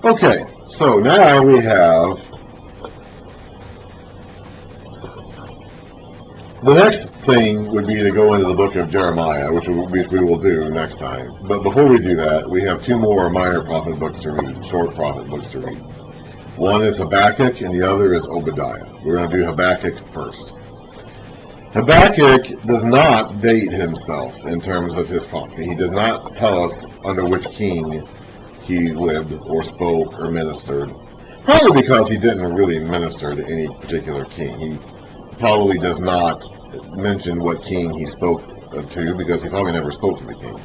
Okay, so now we have the next thing would be to go into the book of Jeremiah, which we will do next time. But before we do that, we have two more minor prophet books to read, short prophet books to read. One is Habakkuk and the other is Obadiah. We're going to do Habakkuk first. Habakkuk does not date himself in terms of his prophecy. He does not tell us under which king he lived or spoke or ministered. Probably because he didn't really minister to any particular king. He probably does not mention what king he spoke to because he probably never spoke to the king.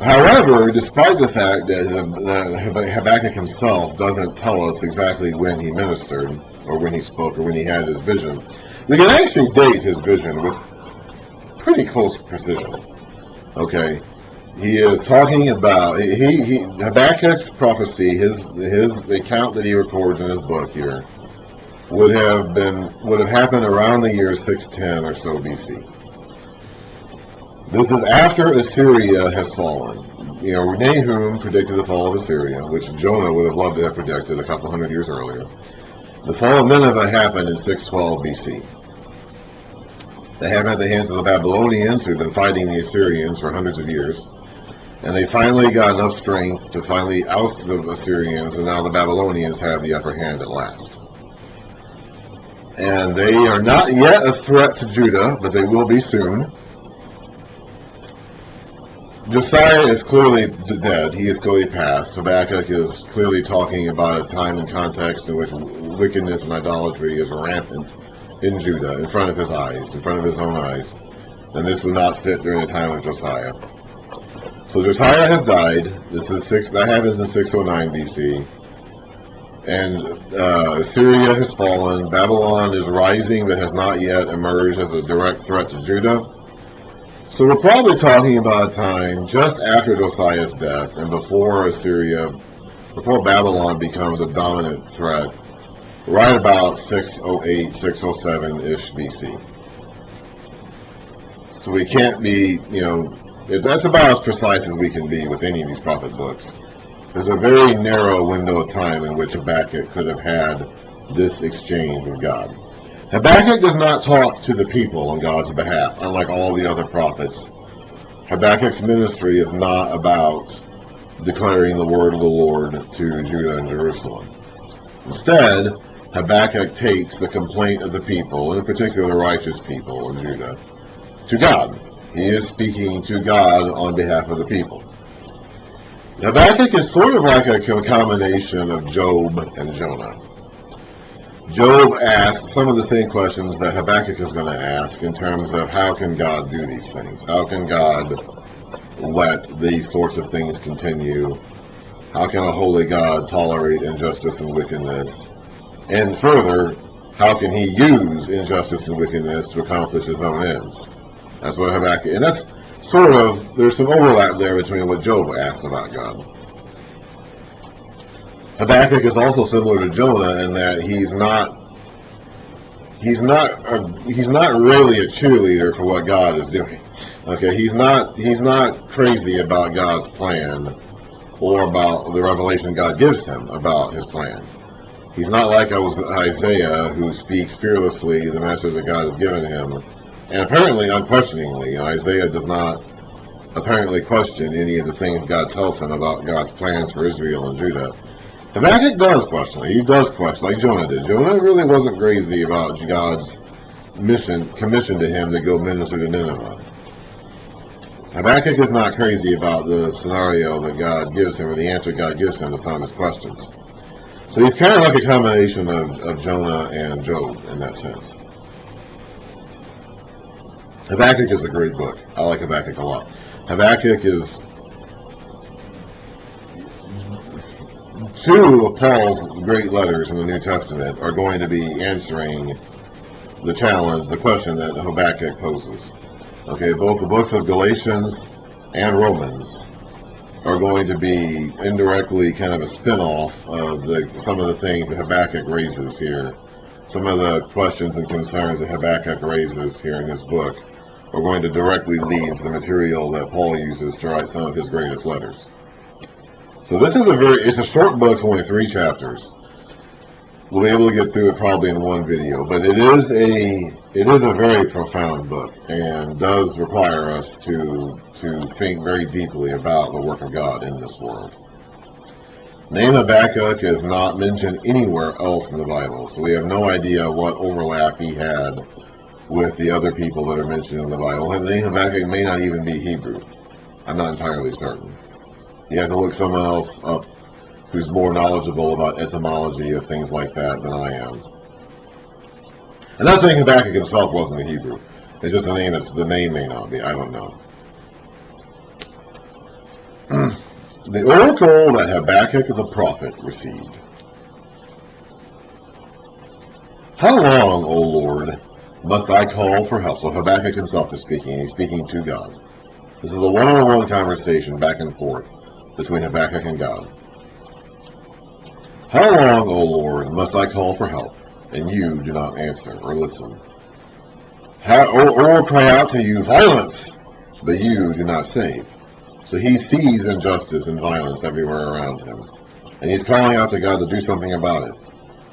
However, despite the fact that Habakkuk himself doesn't tell us exactly when he ministered or when he spoke or when he had his vision, we can actually date his vision with pretty close precision. Okay, he is talking about Habakkuk's prophecy, the account that he records in his book here, would have happened around the year 610 or so BC. This is after Assyria has fallen. You know, Nahum predicted the fall of Assyria, which Jonah would have loved to have predicted a couple hundred years earlier. The fall of Nineveh happened in 612 BC. They happened at the hands of the Babylonians, who'd been fighting the Assyrians for hundreds of years. And they finally got enough strength to finally oust the Assyrians, and now the Babylonians have the upper hand at last. And they are not yet a threat to Judah, but they will be soon. Josiah is clearly dead. He is clearly past. Habakkuk is clearly talking about a time and context in which wickedness and idolatry is rampant in Judah, in front of his eyes, in front of his own eyes. And this would not fit during the time of Josiah. So Josiah has died. That happens in 609 BC. And Assyria has fallen. Babylon is rising, but has not yet emerged as a direct threat to Judah. So we're probably talking about a time just after Josiah's death and before Babylon becomes a dominant threat, right about 608, 607-ish BC. So we can't be, that's about as precise as we can be with any of these prophet books. There's a very narrow window of time in which Habakkuk could have had this exchange with God. Habakkuk does not talk to the people on God's behalf, unlike all the other prophets. Habakkuk's ministry is not about declaring the word of the Lord to Judah and Jerusalem. Instead, Habakkuk takes the complaint of the people, in particular the righteous people in Judah, to God. He is speaking to God on behalf of the people. Habakkuk is sort of like a combination of Job and Jonah. Job asked some of the same questions that Habakkuk is going to ask in terms of how can God do these things? How can God let these sorts of things continue? How can a holy God tolerate injustice and wickedness? And further, how can he use injustice and wickedness to accomplish his own ends? That's what Habakkuk, and that's sort of, there's some overlap there between what Job asked about God. Habakkuk is also similar to Jonah in that he's not really a cheerleader for what God is doing. Okay, he's not crazy about God's plan or about the revelation God gives him about his plan. He's not like Isaiah, who speaks fearlessly the message that God has given him, and apparently unquestioningly. Isaiah does not apparently question any of the things God tells him about God's plans for Israel and Judah. Habakkuk does question. He does question, like Jonah did. Jonah really wasn't crazy about God's commission to him to go minister to Nineveh. Habakkuk is not crazy about the scenario that God gives him, or the answer God gives him to some of his questions. So he's kind of like a combination of Jonah and Job in that sense. Habakkuk is a great book. I like Habakkuk a lot. Habakkuk is two of Paul's great letters in the New Testament are going to be answering the challenge, the question that Habakkuk poses. Okay, both the books of Galatians and Romans are going to be indirectly kind of a spin-off of some of the things that Habakkuk raises here. Some of the questions and concerns that Habakkuk raises here in his book are going to directly lead to the material that Paul uses to write some of his greatest letters. So this is it's a short book, it's only 3 chapters. We'll be able to get through it probably in one video, but it is a very profound book and does require us to think very deeply about the work of God in this world. The name Habakkuk is not mentioned anywhere else in the Bible, so we have no idea what overlap he had with the other people that are mentioned in the Bible. And the name Habakkuk may not even be Hebrew. I'm not entirely certain. You have to look someone else up who's more knowledgeable about etymology of things like that than I am. I'm not saying Habakkuk himself wasn't a Hebrew. It's just the name may not be. I don't know. The oracle that Habakkuk the prophet received. How long, O Lord, must I call for help? So Habakkuk himself is speaking. He's speaking to God. This is a one-on-one conversation back and forth between Habakkuk and God. How long, O Lord, must I call for help, and you do not answer or listen? Or cry out to you, violence, but you do not save. So he sees injustice and violence everywhere around him, and he's calling out to God to do something about it.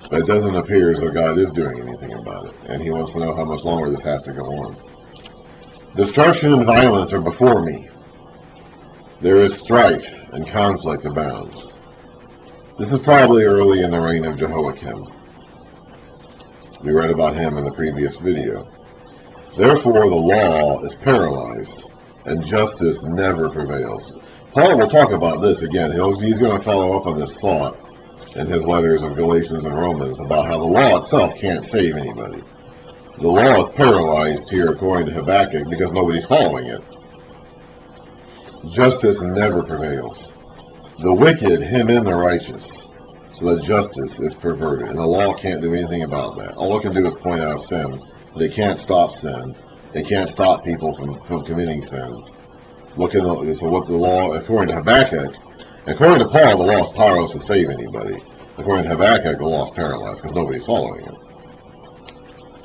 But it doesn't appear as though God is doing anything about it, and he wants to know how much longer this has to go on. Destruction and violence are before me. There is strife and conflict abounds. This is probably early in the reign of Jehoiakim. We read about him in the previous video. Therefore the law is paralyzed, and justice never prevails. Paul will talk about this again. He's going to follow up on this thought in his letters of Galatians and Romans about how the law itself can't save anybody. The law is paralyzed here according to Habakkuk because nobody's following it. Justice never prevails. The wicked hem in the righteous, so that justice is perverted, and the law can't do anything about that. All it can do is point out sin. They can't stop sin. They can't stop people from committing sin. What the law, according to Habakkuk, according to Paul, the law is powerless to save anybody. According to Habakkuk, the law is paralyzed because nobody's following it.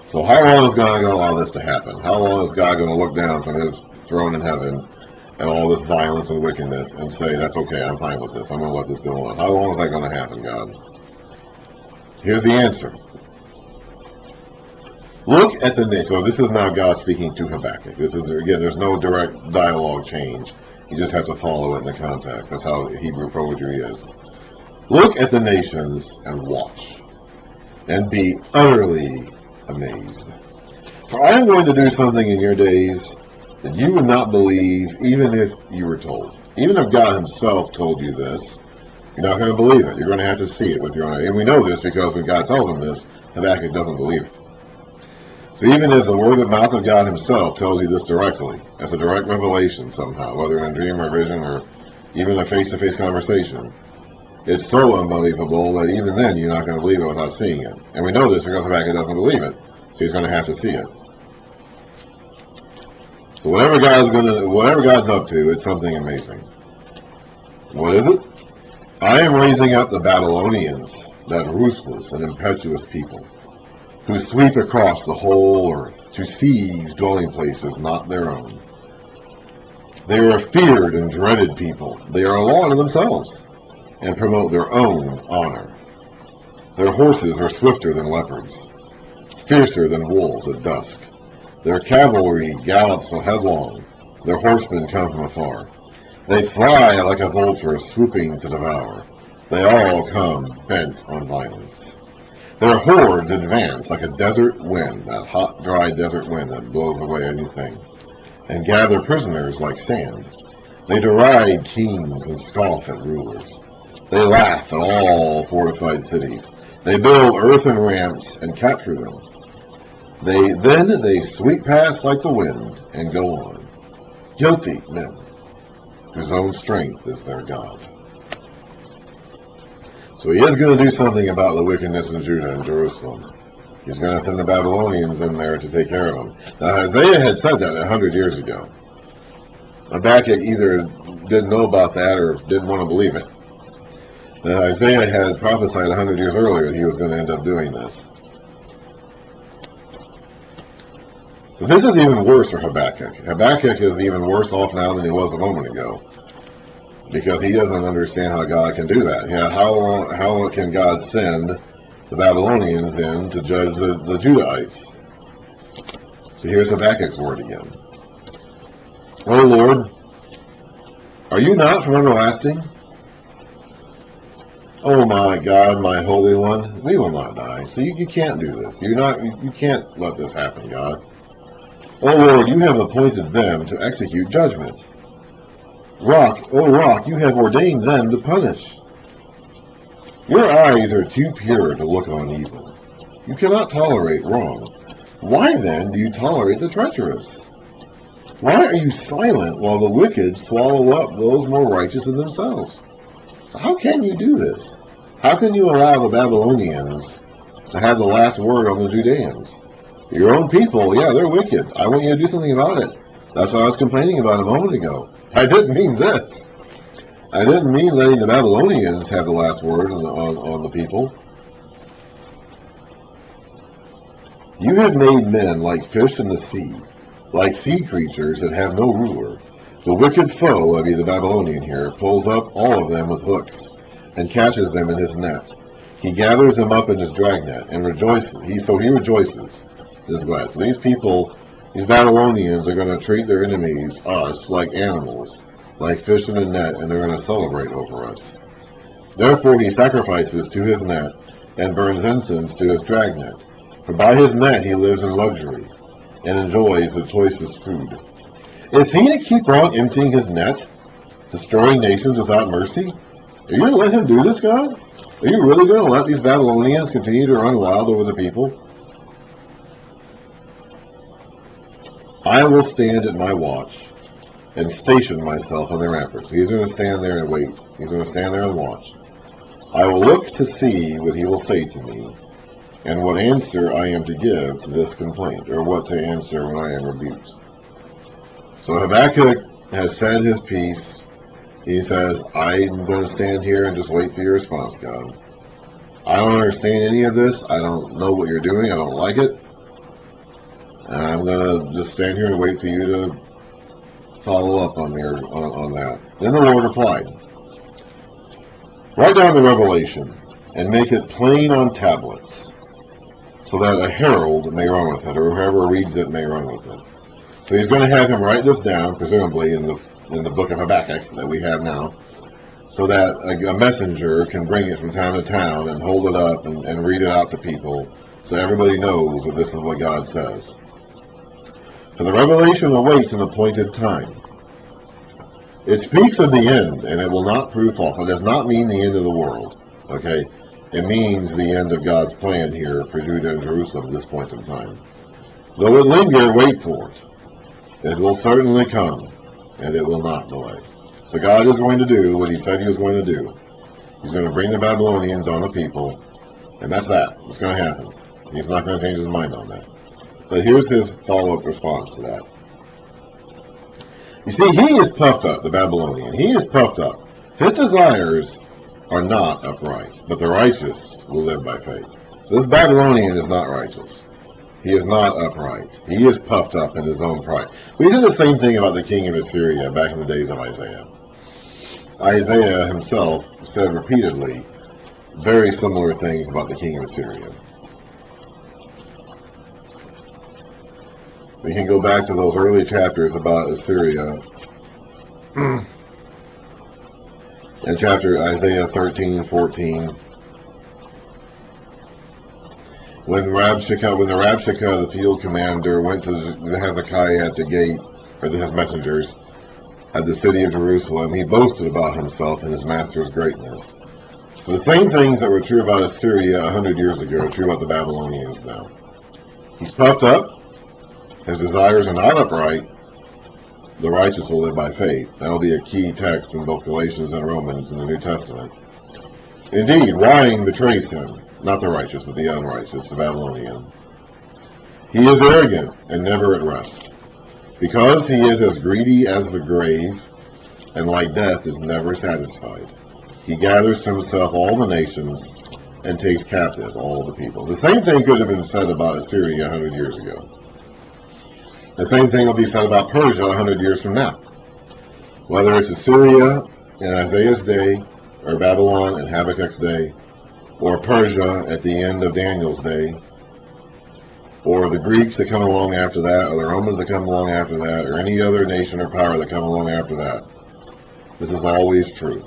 So how long is God going to allow this to happen? How long is God going to look down from his throne in heaven and all this violence and wickedness and say, that's okay, I'm fine with this, I'm going to let this go on? How long is that going to happen, God? Here's the answer. Look at the nation. So this is now God speaking to Habakkuk. This is, again, there's no direct dialogue change. You just have to follow it in the context. That's how Hebrew poetry is. Look at the nations and watch, and be utterly amazed. For I am going to do something in your days that you would not believe even if you were told. Even if God himself told you this, you're not going to believe it. You're going to have to see it with your own eyes. And we know this because when God tells him this, Habakkuk doesn't believe it. So even if the word of mouth of God himself tells you this directly, as a direct revelation somehow, whether in a dream or vision or even a face-to-face conversation, it's so unbelievable that even then you're not going to believe it without seeing it. And we know this because Habakkuk doesn't believe it, so he's going to have to see it. So whatever God's up to, it's something amazing. What is it? I am raising up the Babylonians, that ruthless and impetuous people, who sweep across the whole earth to seize dwelling places not their own. They are a feared and dreaded people. They are a law to themselves, and promote their own honor. Their horses are swifter than leopards, fiercer than wolves at dusk. Their cavalry gallops so headlong, their horsemen come from afar. They fly like a vulture swooping to devour. They all come bent on violence. Their hordes advance like a desert wind, that hot, dry desert wind that blows away anything, and gather prisoners like sand. They deride kings and scoff at rulers. They laugh at all fortified cities. They build earthen ramps and capture them. Then they sweep past like the wind and go on. Guilty men, whose own strength is their God. So he is going to do something about the wickedness in Judah and Jerusalem. He's going to send the Babylonians in there to take care of them. Now Isaiah had said that 100 years ago. Habakkuk either didn't know about that or didn't want to believe it. Now, Isaiah had prophesied 100 years earlier that he was going to end up doing this. So this is even worse for Habakkuk. Habakkuk is even worse off now than he was a moment ago. because he doesn't understand how God can do that. You know, how can God send the Babylonians in to judge the Judahites? So here's Habakkuk's word again. O Lord, are you not from everlasting? Oh my God, my Holy One, we will not die. So you can't do this. You can't let this happen, God. O Lord, you have appointed them to execute judgment. Rock, O rock, you have ordained them to punish. Your eyes are too pure to look on evil. You cannot tolerate wrong. Why then do you tolerate the treacherous? Why are you silent while the wicked swallow up those more righteous than themselves? So how can you do this? How can you allow the Babylonians to have the last word on the Judeans? Your own people, yeah, they're wicked. I want you to do something about it. That's what I was complaining about a moment ago. I didn't mean this. I didn't mean letting the Babylonians have the last word on the people. You have made men like fish in the sea, like sea creatures that have no ruler. The wicked foe, I mean the Babylonian here, pulls up all of them with hooks and catches them in his net. He gathers them up in his dragnet and rejoices. He rejoices. Is glad. So these people, these Babylonians, are going to treat their enemies, us, like animals, like fish in a net, and they're going to celebrate over us. Therefore he sacrifices to his net and burns incense to his dragnet. For by his net he lives in luxury and enjoys the choicest food. Is he to keep on emptying his net, destroying nations without mercy? Are you going to let him do this, God? Are you really going to let these Babylonians continue to run wild over the people? I will stand at my watch and station myself on the ramparts. He's going to stand there and wait. He's going to stand there and watch. I will look to see what he will say to me, and what answer I am to give to this complaint, or what to answer when I am rebuked. So Habakkuk has said his piece. He says, I'm going to stand here and just wait for your response, God. I don't understand any of this. I don't know what you're doing. I don't like it. And I'm going to just stand here and wait for you to follow up on me on that. Then the Lord replied, write down the revelation and make it plain on tablets, so that a herald may run with it, or whoever reads it may run with it. So he's going to have him write this down, presumably in the book of Habakkuk that we have now, so that a messenger can bring it from town to town and hold it up and read it out to people, so everybody knows that this is what God says. For the revelation awaits an appointed time. It speaks of the end, and it will not prove false. It does not mean the end of the world, okay? It means the end of God's plan here for Judah and Jerusalem at this point in time. Though it linger, wait for it. It will certainly come, and it will not delay. So God is going to do what he said he was going to do. He's going to bring the Babylonians on the people, and that's that. It's going to happen. He's not going to change his mind on that. But here's his follow-up response to that. You see, he is puffed up, the Babylonian. He is puffed up. His desires are not upright, but the righteous will live by faith. So this Babylonian is not righteous. He is not upright. He is puffed up in his own pride. We did the same thing about the king of Assyria back in the days of Isaiah. Isaiah himself said repeatedly very similar things about the king of Assyria. We can go back to those early chapters about Assyria. In chapter Isaiah 13, 14. When the Rabshakeh, the field commander, went to Hezekiah at the gate, or his messengers, at the city of Jerusalem, he boasted about himself and his master's greatness. So the same things that were true about Assyria 100 years ago are true about the Babylonians now. He's puffed up. His desires are not upright. The righteous will live by faith. That will be a key text in both Galatians and Romans in the New Testament. Indeed, lying betrays him. Not the righteous, but the unrighteous, the Babylonian. He is arrogant and never at rest, because he is as greedy as the grave, and like death is never satisfied. He gathers to himself all the nations and takes captive all the people. The same thing could have been said about Assyria 100 years ago. The same thing will be said about Persia 100 years from now. Whether it's Assyria in Isaiah's day, or Babylon in Habakkuk's day, or Persia at the end of Daniel's day, or the Greeks that come along after that, or the Romans that come along after that, or any other nation or power that come along after that. This is always true.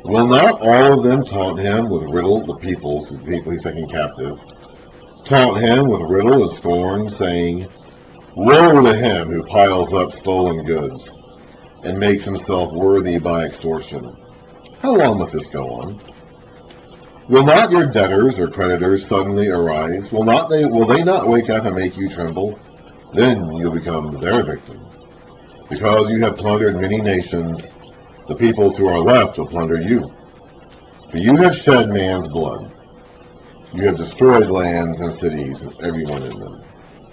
Will not all of them taunt him with riddle, the people he's taking captive, taunt him with riddle and scorn, saying, Woe to him who piles up stolen goods, and makes himself worthy by extortion. How long must this go on? Will not your debtors or creditors suddenly arise? Will they not wake up and make you tremble? Then you'll become their victim. Because you have plundered many nations, the peoples who are left will plunder you. For you have shed man's blood. You have destroyed lands and cities and everyone in them.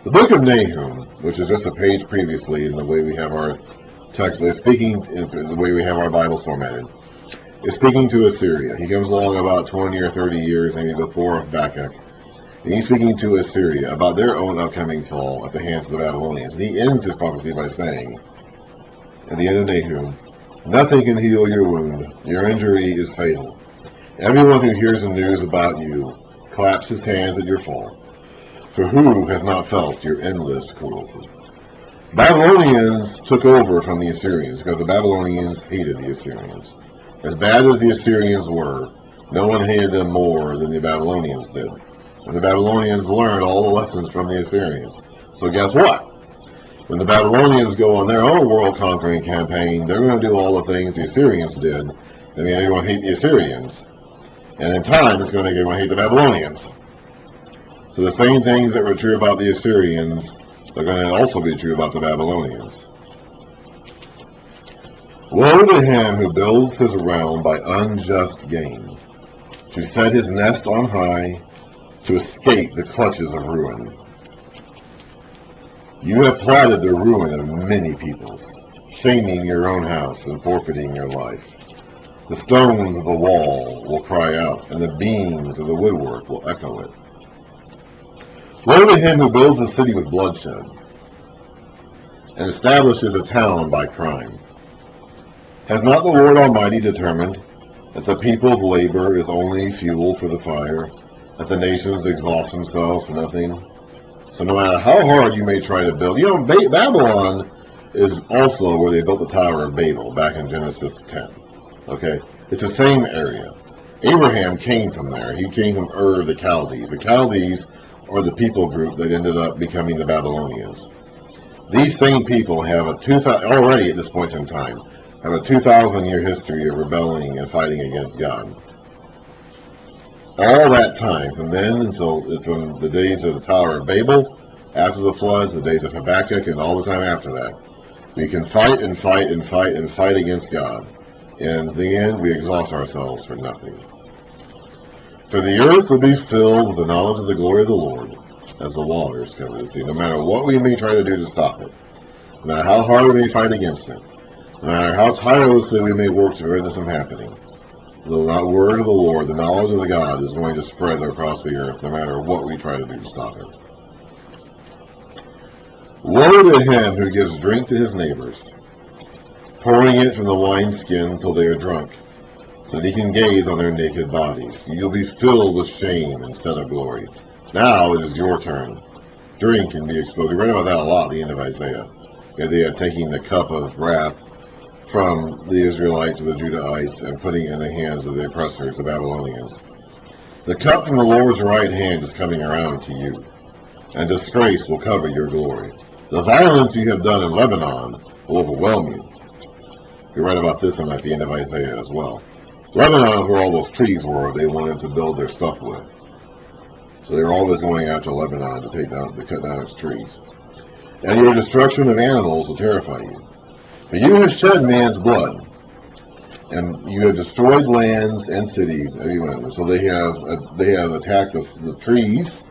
The book of Nahum, which is just a page previously in the way we have our text, is speaking in the way we have our Bibles formatted, is speaking to Assyria. He comes along about 20 or 30 years, maybe before Habakkuk, and he's speaking to Assyria about their own upcoming fall at the hands of the Babylonians. And he ends his prophecy by saying, at the end of Nahum, Nothing can heal your wound. Your injury is fatal. Everyone who hears the news about you claps his hands at your fall. For who has not felt your endless cruelty? Babylonians took over from the Assyrians because the Babylonians hated the Assyrians. As bad as the Assyrians were, no one hated them more than the Babylonians did. And the Babylonians learned all the lessons from the Assyrians. So guess what? When the Babylonians go on their own world-conquering campaign, they're going to do all the things the Assyrians did. I mean, they're going to hate the Assyrians. And in time, it's going to make everyone hate the Babylonians. So the same things that were true about the Assyrians are going to also be true about the Babylonians. Woe to him who builds his realm by unjust gain, to set his nest on high, to escape the clutches of ruin. You have plotted the ruin of many peoples, shaming your own house and forfeiting your life. The stones of the wall will cry out, and the beams of the woodwork will echo it. Woe to him who builds a city with bloodshed, and establishes a town by crime. Has not the Lord Almighty determined that the people's labor is only fuel for the fire, that the nations exhaust themselves for nothing? So no matter how hard you may try to build, Babylon is also where they built the Tower of Babel back in Genesis 10. Okay? It's the same area. Abraham came from there. He came from Ur of the Chaldees. The Chaldees are the people group that ended up becoming the Babylonians. These same people have already at this point in time, have a 2,000-year history of rebelling and fighting against God. All that time, from the days of the Tower of Babel, after the floods, the days of Habakkuk, and all the time after that, we can fight and fight and fight and fight against God. And in the end, we exhaust ourselves for nothing. For the earth will be filled with the knowledge of the glory of the Lord, as the waters cover the sea. No matter what we may try to do to stop it, no matter how hard we may fight against it, no matter how tirelessly we may work to prevent this from happening, the word of the Lord, the knowledge of the God, is going to spread across the earth, no matter what we try to do to stop it. Woe to him who gives drink to his neighbors, pouring it from the wineskin till they are drunk, so that he can gaze on their naked bodies. You'll be filled with shame instead of glory. Now it is your turn. Drink and be exposed. We read about that a lot at the end of Isaiah. The idea of taking the cup of wrath from the Israelites to the Judahites and putting it in the hands of the oppressors, the Babylonians. The cup from the Lord's right hand is coming around to you, and disgrace will cover your glory. The violence you have done in Lebanon will overwhelm you. We read about this at the end of Isaiah as well. Lebanon is where all those trees were they wanted to build their stuff with. So they were always going out to Lebanon to cut down its trees. And your destruction of animals will terrify you. For you have shed man's blood, and you have destroyed lands and cities. So they have attacked the trees,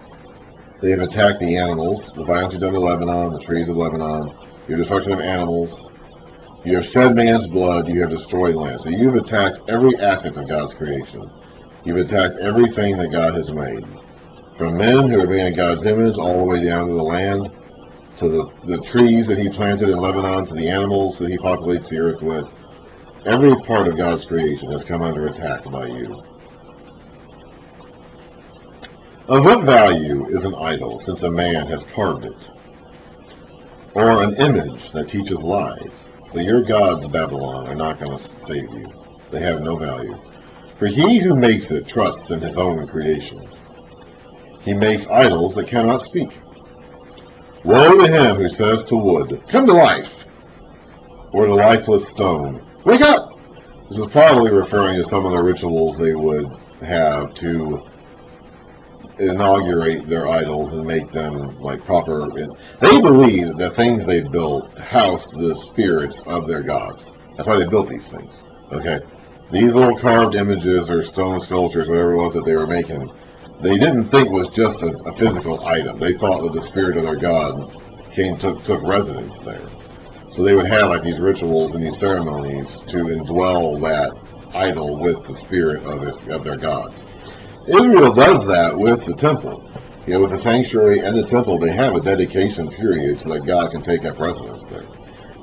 they have attacked the animals, the violence you've done to Lebanon, the trees of Lebanon, your destruction of animals. You have shed man's blood, you have destroyed land. So you've attacked every aspect of God's creation. You've attacked everything that God has made. From men who are made in God's image all the way down to the land, to the trees that he planted in Lebanon to the animals that he populates the earth with. Every part of God's creation has come under attack by you. Of what value is an idol, since a man has carved it? Or an image that teaches lies? So your gods, Babylon, are not going to save you. They have no value. For he who makes it trusts in his own creation. He makes idols that cannot speak. Woe to him who says to wood, come to life, or to lifeless stone, wake up! This is probably referring to some of the rituals they would have to inaugurate their idols and make them like proper. They believed that things they built housed the spirits of their gods. That's why they built these things. Okay, these little carved images or stone sculptures, whatever it was that they were making, they didn't think was just a physical item. They thought that the spirit of their god took residence there. So they would have like these rituals and these ceremonies to indwell that idol with the spirit of their gods. Israel does that with the temple. With the sanctuary and the temple, they have a dedication period so that God can take up residence there.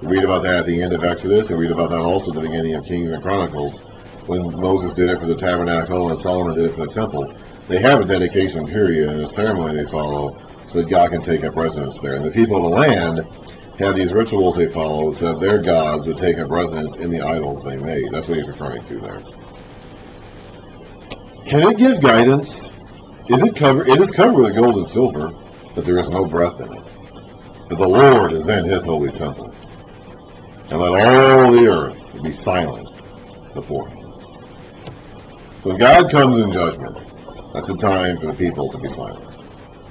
We read about that at the end of Exodus, and read about that also at the beginning of Kings and Chronicles, when Moses did it for the tabernacle and Solomon did it for the temple. They have a dedication period and a ceremony they follow so that God can take up residence there. And the people of the land have these rituals they follow so that their gods would take up residence in the idols they made. That's what he's referring to there. Can it give guidance? It is covered with gold and silver, but there is no breath in it. But the Lord is in his holy temple. And let all the earth be silent before him. So when God comes in judgment, that's a time for the people to be silent.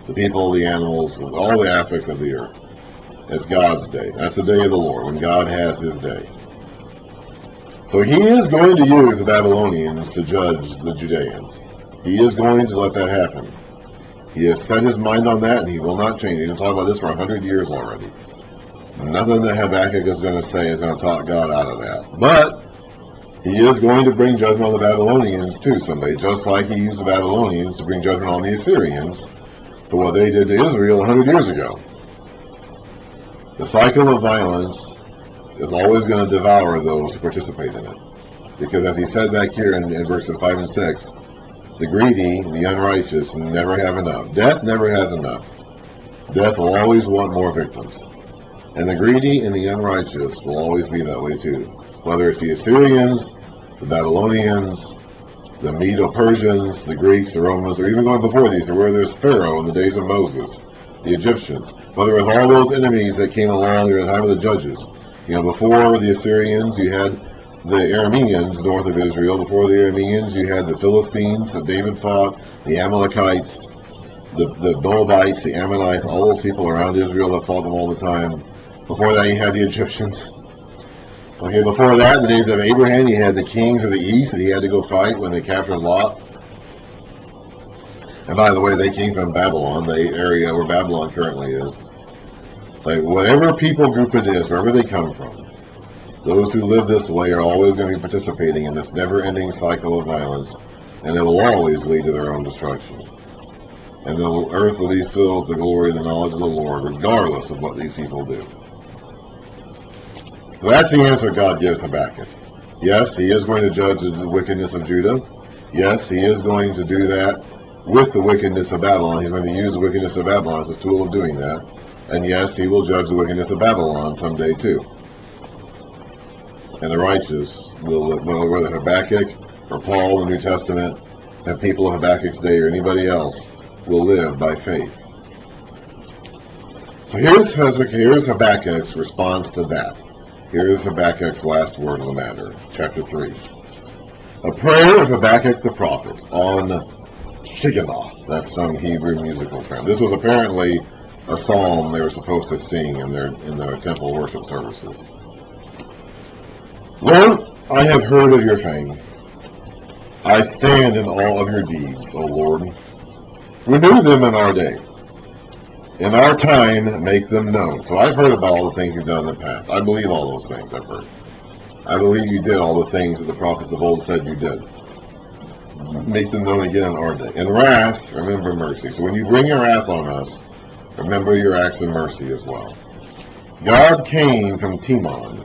The people, the animals, all the aspects of the earth. It's God's day. That's the day of the Lord, when God has his day. So he is going to use the Babylonians to judge the Judeans. He is going to let that happen. He has set his mind on that, and he will not change. He's been talking about this for 100 years already. Nothing that Habakkuk is going to say is going to talk God out of that. But he is going to bring judgment on the Babylonians too someday, just like he used the Babylonians to bring judgment on the Assyrians for what they did to Israel 100 years ago. The cycle of violence is always going to devour those who participate in it. Because as he said back here in verses 5 and 6, the greedy, the unrighteous, never have enough. Death never has enough. Death will always want more victims. And the greedy and the unrighteous will always be that way too. Whether it's the Assyrians, the Babylonians, the Medo-Persians, the Greeks, the Romans, or even going before these, or where there's Pharaoh in the days of Moses, the Egyptians. Whether it was all those enemies that came along during the time of the judges. Before the Assyrians, you had the Arameans north of Israel. Before the Arameans, you had the Philistines that David fought, the Amalekites, the Moabites, the Ammonites, all those people around Israel that fought them all the time. Before that, you had the Egyptians. Okay, before that, in the days of Abraham, you had the kings of the east that he had to go fight when they captured Lot. And by the way, they came from Babylon, the area where Babylon currently is. Like, whatever people group it is, wherever they come from, those who live this way are always going to be participating in this never-ending cycle of violence, and it will always lead to their own destruction. And the earth will be filled with the glory and the knowledge of the Lord, regardless of what these people do. So that's the answer God gives Habakkuk. Yes, he is going to judge the wickedness of Judah. Yes, he is going to do that with the wickedness of Babylon. He's going to use the wickedness of Babylon as a tool of doing that. And yes, he will judge the wickedness of Babylon someday too. And the righteous will, whether Habakkuk or Paul in the New Testament, and people of Habakkuk's day or anybody else, will live by faith. So here's Habakkuk's response to that. Here's Habakkuk's last word on the matter, chapter 3. A prayer of Habakkuk the prophet on Shigionoth. That's some Hebrew musical term. This was apparently a psalm they were supposed to sing in their temple worship services. Lord, I have heard of your fame. I stand in awe of your deeds, O Lord. Renew them in our day. In our time, make them known. So I've heard about all the things you've done in the past. I believe all those things I've heard. I believe you did all the things that the prophets of old said you did. Make them known again in our day. In wrath, remember mercy. So when you bring your wrath on us, remember your acts of mercy as well. God came from Timon,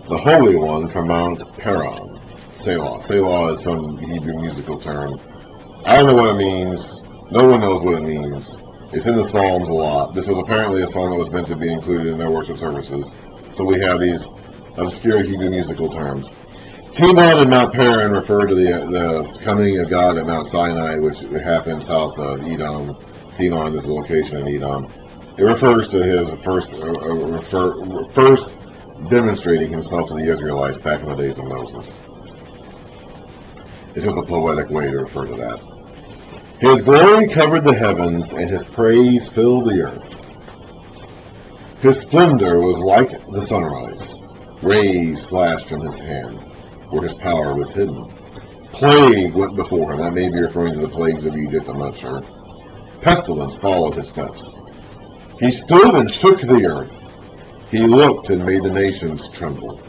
the Holy One from Mount Paran. Selah. Selah is some Hebrew musical term. I don't know what it means. No one knows what it means. It's in the Psalms a lot. This was apparently a song that was meant to be included in their worship services. So we have these obscure Hebrew musical terms. Timon and Mount Paran refer to the coming of God at Mount Sinai, which happened south of Edom. Timon is a location in Edom. It refers to his first demonstrating himself to the Israelites back in the days of Moses. It's just a poetic way to refer to that. His glory covered the heavens, and his praise filled the earth. His splendor was like the sunrise. Rays flashed from his hand, where his power was hidden. Plague went before him. That may be referring to the plagues of Egypt, I'm not sure. Pestilence followed his steps. He stood and shook the earth. He looked and made the nations tremble.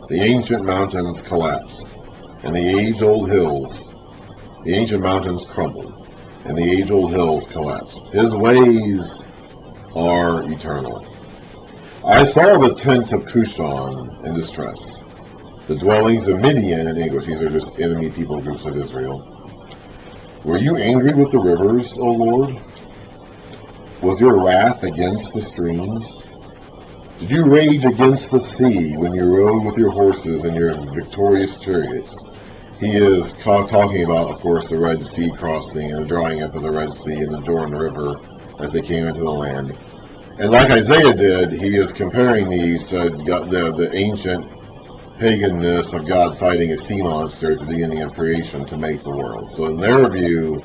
The ancient mountains collapsed, and the ancient mountains crumbled, and the age-old hills collapsed. His ways are eternal. I saw the tents of Cushan in distress, the dwellings of Midian in anguish. These are just enemy people groups of Israel. Were you angry with the rivers, O Lord? Was your wrath against the streams? Did you rage against the sea when you rode with your horses and your victorious chariots? He is talking about, of course, the Red Sea crossing and the drying up of the Red Sea and the Jordan River as they came into the land. And like Isaiah did, he is comparing these to the ancient paganness of God fighting a sea monster at the beginning of creation to make the world. So in their view,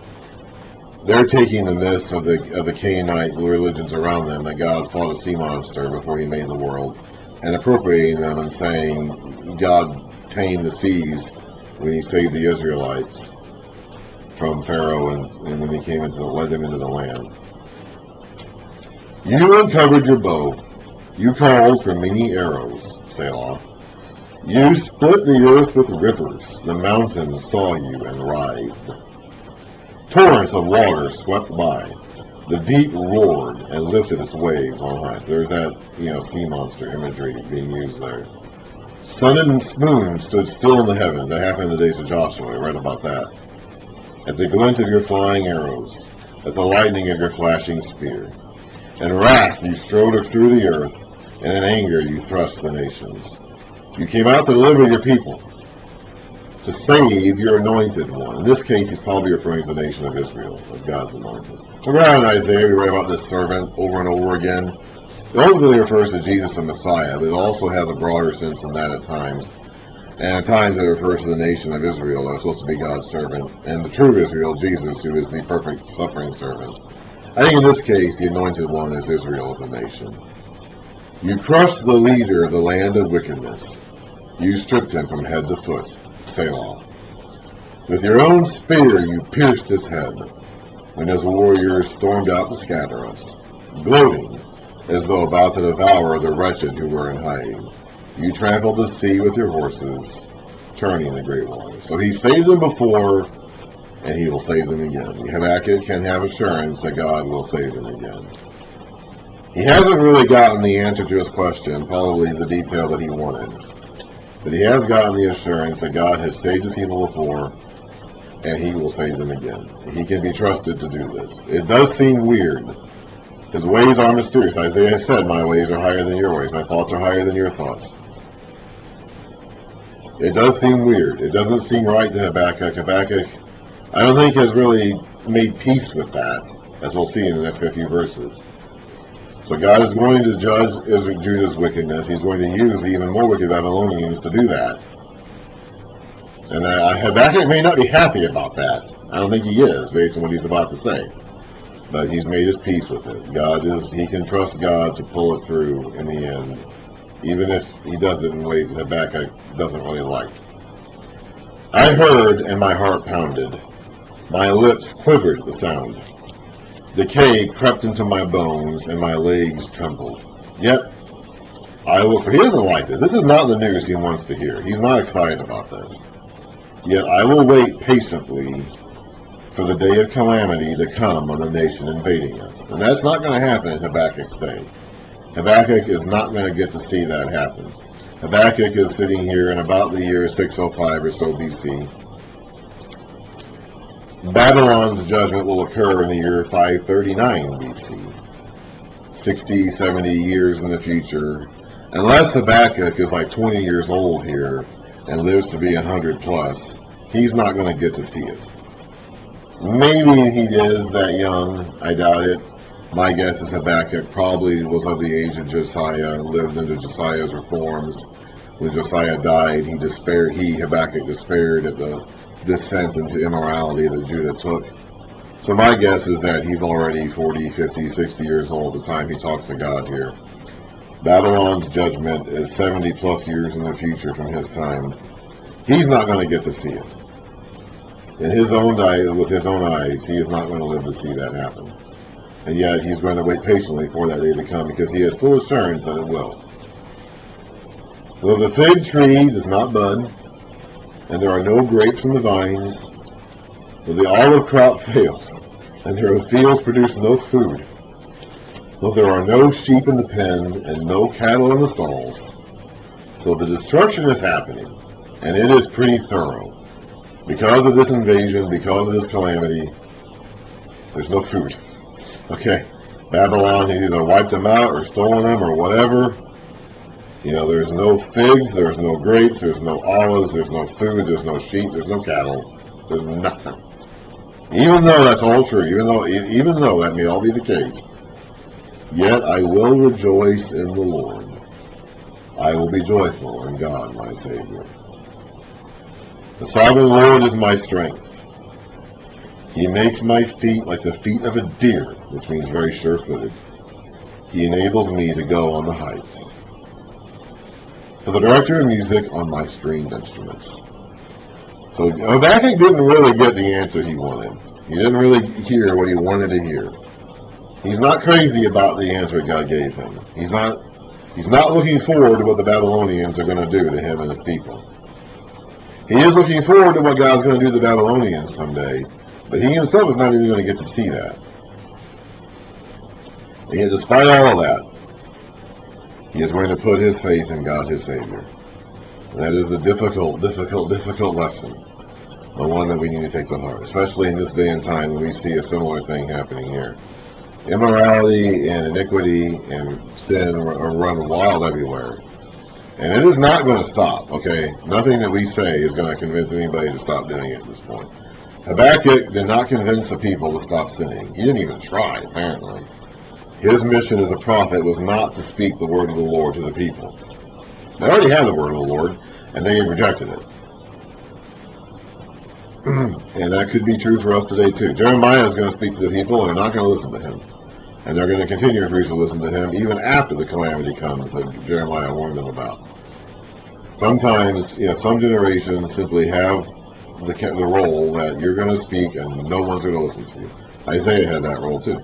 they're taking the myths of the Canaanite religions around them, that God fought a sea monster before he made the world, and appropriating them and saying God tamed the seas when he saved the Israelites from Pharaoh and when he came led them into the land. You uncovered your bow. You called for many arrows, Selah. You split the earth with rivers. The mountains saw you and writhed. Torrents of water swept by. The deep roared and lifted its waves on high. So there's that, sea monster imagery being used there. Sun and moon stood still in the heavens. That happened in the days of Joshua. I read about that. At the glint of your flying arrows, at the lightning of your flashing spear. In wrath you strode through the earth, and in anger you thrust the nations. You came out to deliver your people, to save your anointed one. In this case, he's probably referring to the nation of Israel as God's anointed. Around Isaiah, we read about this servant over and over again. It ultimately refers to Jesus the Messiah, but it also has a broader sense than that at times. And at times it refers to the nation of Israel that is supposed to be God's servant, and the true Israel, Jesus, who is the perfect suffering servant. I think in this case, the anointed one is Israel as a nation. You crushed the leader of the land of wickedness. You stripped him from head to foot. Selah. With your own spear you pierced his head, when his warriors stormed out to scatter us, gloating as though about to devour the wretched who were in hiding. You trampled the sea with your horses, turning the great waters. So he saved them before, and he will save them again. Habakkuk can have assurance that God will save them again. He hasn't really gotten the answer to his question, probably the detail that he wanted. But he has gotten the assurance that God has saved his people before, and he will save them again. He can be trusted to do this. It does seem weird. His ways are mysterious. Isaiah said, my ways are higher than your ways. My thoughts are higher than your thoughts. It does seem weird. It doesn't seem right to Habakkuk. Habakkuk, I don't think, has really made peace with that, as we'll see in the next few verses. So God is going to judge Judah's wickedness. He's going to use the even more wicked Babylonians to do that. And Habakkuk may not be happy about that. I don't think he is, based on what he's about to say. But he's made his peace with it. He can trust God to pull it through in the end, even if he does it in ways that Habakkuk doesn't really like. I heard, and my heart pounded. My lips quivered at the sound. Decay crept into my bones, and my legs trembled. Yet, so he doesn't like this. This is not the news he wants to hear. He's not excited about this. Yet I will wait patiently for the day of calamity to come on the nation invading us. And that's not going to happen in Habakkuk's day. Habakkuk is not going to get to see that happen. Habakkuk is sitting here in about the year 605 or so BC. Babylon's judgment will occur in the year 539 BC. 60, 70 years in the future. Unless Habakkuk is like 20 years old here and lives to be 100 plus, he's not going to get to see it. Maybe he is that young. I doubt it. My guess is Habakkuk probably was of the age of Josiah, lived under Josiah's reforms. When Josiah died, Habakkuk despaired at the descent into immorality that Judah took. So my guess is that he's already 40, 50, 60 years old at the time he talks to God here. Babylon's judgment is 70 plus years in the future from his time. He's not going to get to see it. In his own with his own eyes, he is not going to live to see that happen. And yet he's going to wait patiently for that day to come because he has full assurance that it will. Though the fig tree does not bud, and there are no grapes in the vines, though the olive crop fails, and their fields produce no food, though there are no sheep in the pen and no cattle in the stalls, so the destruction is happening, and it is pretty thorough. Because of this invasion, because of this calamity, there's no food. Okay, Babylon has either wiped them out or stolen them or whatever. You know, there's no figs, there's no grapes, there's no olives, there's no food, there's no sheep, there's no cattle, there's nothing. Even though that's all true, even though that may all be the case, yet I will rejoice in the Lord. I will be joyful in God, my Savior. The sovereign Lord is my strength. He makes my feet like the feet of a deer, which means very sure-footed. He enables me to go on the heights. For the director of music on my stringed instruments. So Habakkuk didn't really get the answer he wanted. He didn't really hear what he wanted to hear. He's not crazy about the answer God gave him. He's not looking forward to what the Babylonians are going to do to him and his people. He is looking forward to what God's going to do to the Babylonians someday, but he himself is not even going to get to see that. And yet, despite all of that, he is going to put his faith in God, his Savior. And that is a difficult lesson, but one that we need to take to heart, especially in this day and time when we see a similar thing happening here. Immorality and iniquity and sin are run wild everywhere. And it is not going to stop, okay? Nothing that we say is going to convince anybody to stop doing it at this point. Habakkuk did not convince the people to stop sinning. He didn't even try, apparently. His mission as a prophet was not to speak the word of the Lord to the people. They already had the word of the Lord, and they rejected it. And that could be true for us today, too. Jeremiah is going to speak to the people, and they're not going to listen to him. And they're going to continue to refuse to listen to him, even after the calamity comes that Jeremiah warned them about. Sometimes, some generations simply have the role that you're going to speak and no one's going to listen to you. Isaiah had that role too.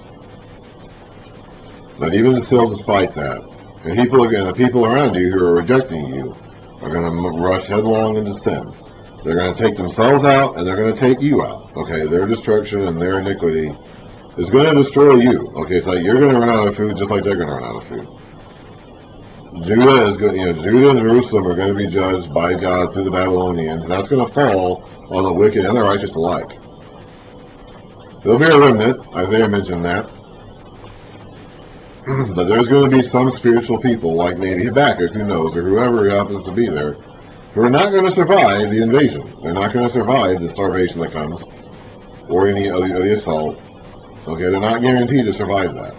But even still, despite that, the people around you who are rejecting you are going to rush headlong into sin. They're going to take themselves out and they're going to take you out. Okay, their destruction and their iniquity is going to destroy you. Okay, it's like you're going to run out of food just like they're going to run out of food. Judah and Jerusalem are going to be judged by God through the Babylonians, and that's going to fall on the wicked and the righteous alike. There'll be a remnant, Isaiah mentioned that. But there's going to be some spiritual people, like maybe Habakkuk, who knows, or whoever happens to be there, who are not going to survive the invasion. They're not going to survive the starvation that comes, or any of the assault. Okay, they're not guaranteed to survive that.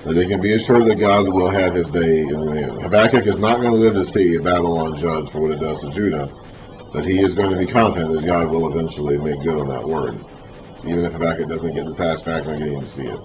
But they can be assured that God will have his day in the end. Habakkuk is not going to live to see Babylon judged for what it does to Judah, but he is going to be confident that God will eventually make good on that word, even if Habakkuk doesn't get the satisfaction of getting to see it.